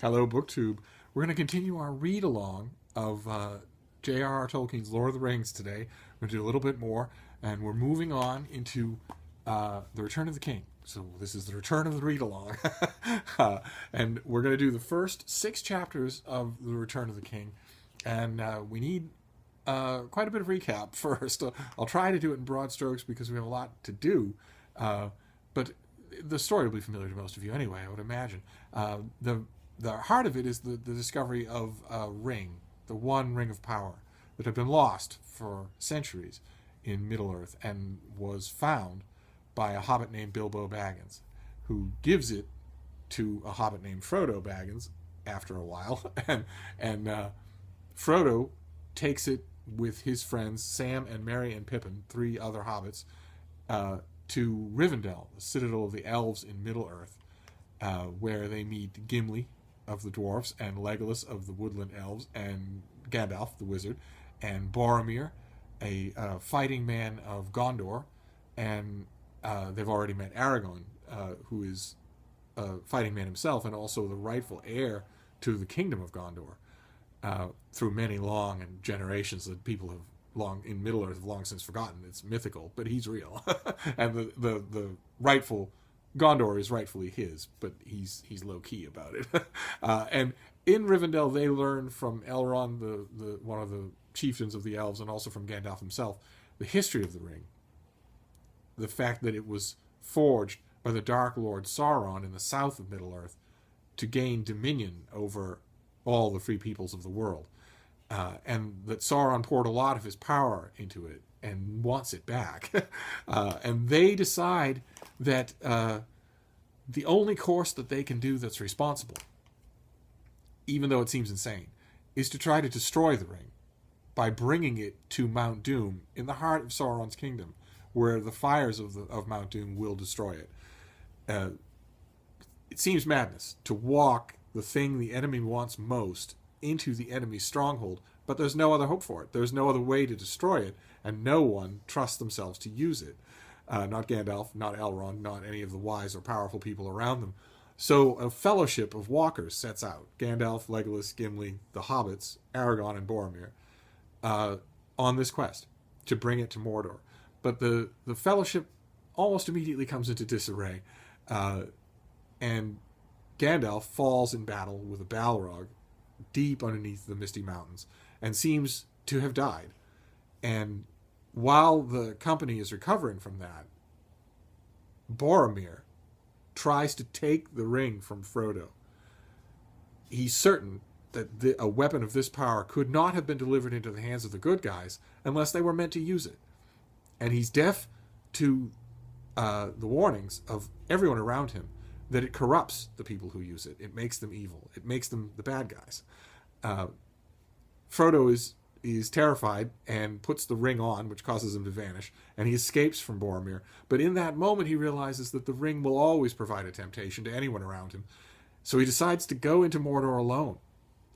Hello, BookTube. We're going to continue our read along of J.R.R. Tolkien's Lord of the Rings today. We're going to do a little bit more, and we're moving on into The Return of the King. So, this is the return of the read along. And we're going to do the first 6 chapters of The Return of the King. And we need quite a bit of recap first. I'll try to do it in broad strokes because we have a lot to do. But the story will be familiar to most of you anyway, I would imagine. The heart of it is the discovery of a ring, the one ring of power that had been lost for centuries in Middle-earth and was found by a hobbit named Bilbo Baggins, who gives it to a hobbit named Frodo Baggins after a while, and Frodo takes it with his friends Sam and Merry and Pippin, 3 other hobbits, to Rivendell, the citadel of the elves in Middle-earth, where they meet Gimli of the dwarves and Legolas of the woodland elves and Gandalf the wizard and Boromir, a fighting man of Gondor, and they've already met Aragorn, who is a fighting man himself and also the rightful heir to the kingdom of Gondor, through many long and generations that people have long in Middle Earth have long since forgotten. It's mythical, but he's real, and the rightful Gondor is rightfully his, but he's low key about it. And in Rivendell, they learn from Elrond, the one of the chieftains of the elves, and also from Gandalf himself, the history of the ring. The fact that it was forged by the Dark Lord Sauron in the south of Middle Earth to gain dominion over all the free peoples of the world, and that Sauron poured a lot of his power into it and wants it back. And they decide that the only course that they can do that's responsible, even though it seems insane, is to try to destroy the ring by bringing it to Mount Doom in the heart of Sauron's kingdom, where the fires of Mount Doom will destroy it. It seems madness to walk the thing the enemy wants most into the enemy's stronghold, but there's no other hope for it. There's no other way to destroy it, and no one trusts themselves to use it. Not Gandalf, not Elrond, not any of the wise or powerful people around them. So a fellowship of walkers sets out. Gandalf, Legolas, Gimli, the hobbits, Aragorn, and Boromir, on this quest to bring it to Mordor. But the fellowship almost immediately comes into disarray, and Gandalf falls in battle with a Balrog deep underneath the Misty Mountains and seems to have died. And while the company is recovering from that, Boromir tries to take the ring from Frodo. He's certain that a weapon of this power could not have been delivered into the hands of the good guys unless they were meant to use it. And he's deaf to the warnings of everyone around him that it corrupts the people who use it. It makes them evil. It makes them the bad guys. Frodo is terrified and puts the ring on, which causes him to vanish, and he escapes from Boromir. But in that moment, he realizes that the ring will always provide a temptation to anyone around him. So he decides to go into Mordor alone.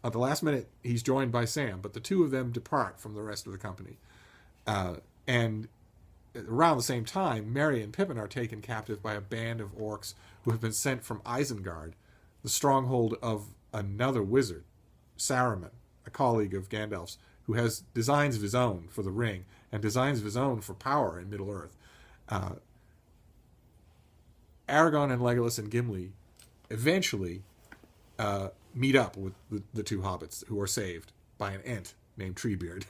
At the last minute, he's joined by Sam, but the two of them depart from the rest of the company. And around the same time, Merry and Pippin are taken captive by a band of orcs who have been sent from Isengard, the stronghold of another wizard, Saruman, a colleague of Gandalf's, who has designs of his own for the ring and designs of his own for power in Middle-earth. Aragorn and Legolas and Gimli eventually meet up with the 2 hobbits who are saved by an Ent named Treebeard.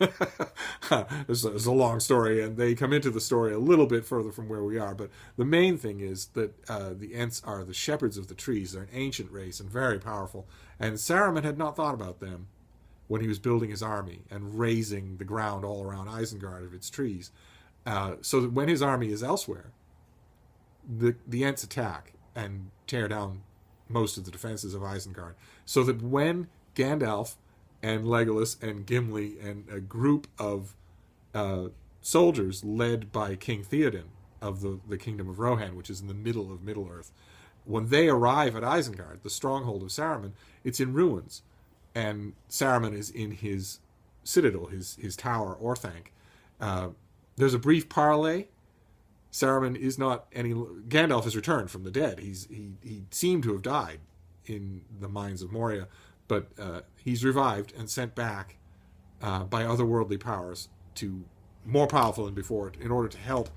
It's a long story, and they come into the story a little bit further from where we are, but the main thing is that the Ents are the shepherds of the trees. They're an ancient race and very powerful, and Saruman had not thought about them when he was building his army and raising the ground all around Isengard of its trees, so that when his army is elsewhere, the Ents attack and tear down most of the defenses of Isengard, so that when Gandalf and Legolas and Gimli and a group of soldiers led by King Theoden of the kingdom of Rohan, which is in the middle of Middle-earth, when they arrive at Isengard, the stronghold of Saruman, it's in ruins. And Saruman is in his citadel, his tower, Orthanc. There's a brief parley. Saruman is not any... Gandalf has returned from the dead. He seemed to have died in the mines of Moria, but he's revived and sent back by otherworldly powers, to more powerful than before, in order to help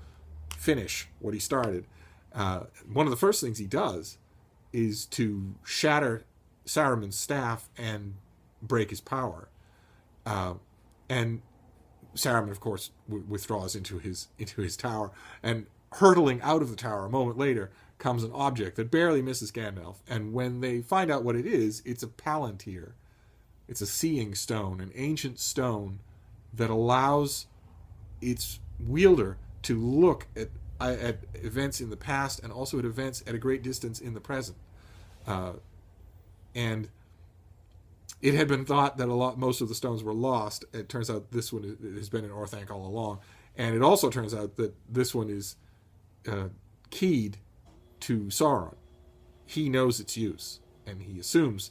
finish what he started. One of the first things he does is to shatter Saruman's staff and break his power. And Saruman, of course, withdraws into his tower, and hurtling out of the tower a moment later comes an object that barely misses Gandalf. And when they find out what it is, it's a Palantir. It's a seeing stone, an ancient stone that allows its wielder to look at events in the past and also at events at a great distance in the present. And it had been thought that most of the stones were lost. It turns out this one has been in Orthanc all along. And it also turns out that this one is keyed to Sauron. He knows its use, and he assumes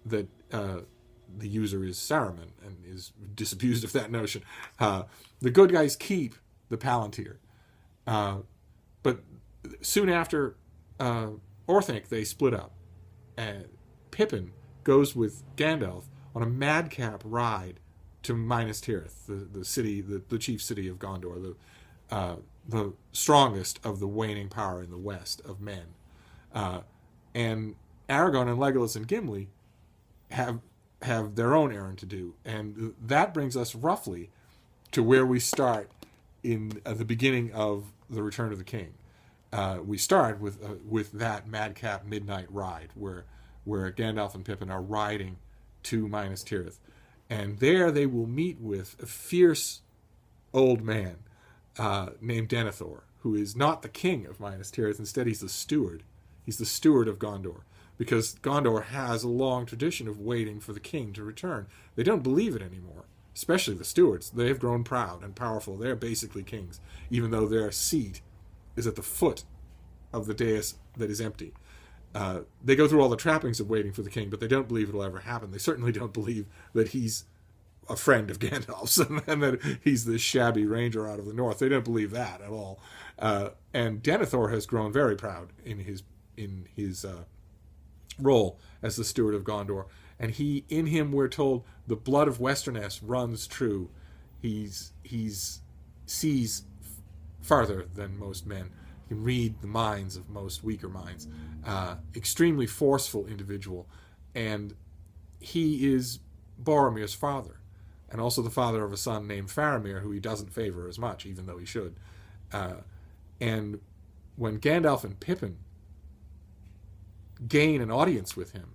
that the user is Saruman, and is disabused of that notion. The good guys keep the Palantir. But soon after Orthanc, they split up. And Pippin goes with Gandalf on a madcap ride to Minas Tirith, the city, the chief city of Gondor, the strongest of the waning power in the west of men. And Aragorn and Legolas and Gimli have their own errand to do, and that brings us roughly to where we start in the beginning of the Return of the King. We start with that madcap midnight ride where Gandalf and Pippin are riding to Minas Tirith, and there they will meet with a fierce old man named Denethor, who is not the king of Minas Tirith. Instead, he's the steward. He's the steward of Gondor, because Gondor has a long tradition of waiting for the king to return. They don't believe it anymore, especially the stewards. They have grown proud and powerful. They're basically kings, even though their seat is at the foot of the dais that is empty. They go through all the trappings of waiting for the king, but they don't believe it'll ever happen. They certainly don't believe that he's a friend of Gandalf's and that he's this shabby ranger out of the north. They don't believe that at all. And Denethor has grown very proud in his role as the steward of Gondor. And in him, we're told, the blood of Westernesse runs true. He sees farther than most men. He can read the minds of most weaker minds. Extremely forceful individual. And he is Boromir's father, and also the father of a son named Faramir, who he doesn't favor as much, even though he should. And when Gandalf and Pippin gain an audience with him